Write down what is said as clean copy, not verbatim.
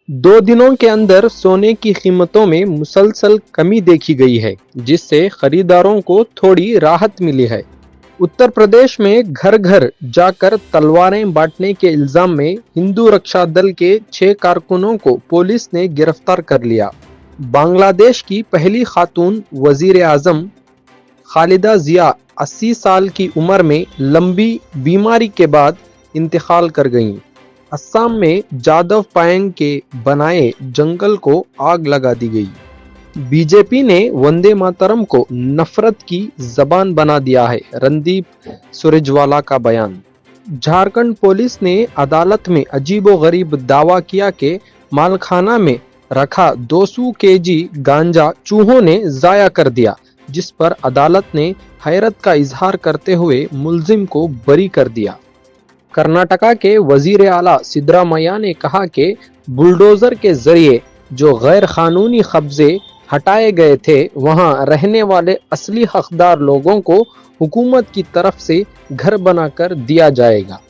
दो दिनों के अंदर सोने की कीमतों में मुसलसल कमी देखी गई है, जिससे खरीदारों को थोड़ी राहत मिली है। उत्तर प्रदेश में घर घर जाकर तलवारें बांटने के इल्जाम में हिंदू रक्षा दल के 6 कारकुनों को पुलिस ने गिरफ्तार कर लिया। बांग्लादेश की पहली खातून वजीर आजम खालिदा जिया 80 साल की उम्र में लंबी बीमारी के बाद इंतकाल कर गईं। असम में जादव पायंग के बनाए जंगल को आग लगा दी गई। बीजेपी ने वंदे मातरम को नफरत की जबान बना दिया है, रणदीप सुरजेवाला का बयान। झारखंड पुलिस ने अदालत में अजीबोगरीब दावा किया कि मालखाना में रखा 200 केजी गांजा चूहों ने जाया कर दिया, जिस पर अदालत ने हैरत का इजहार करते हुए मुलजिम को बरी कर दिया। कर्नाटका के वजीर आला सिद्धरामैया ने कहा कि बुलडोजर के जरिए जो गैर कानूनी कब्जे हटाए गए थे, वहां रहने वाले असली हकदार लोगों को हुकूमत की तरफ से घर बनाकर दिया जाएगा।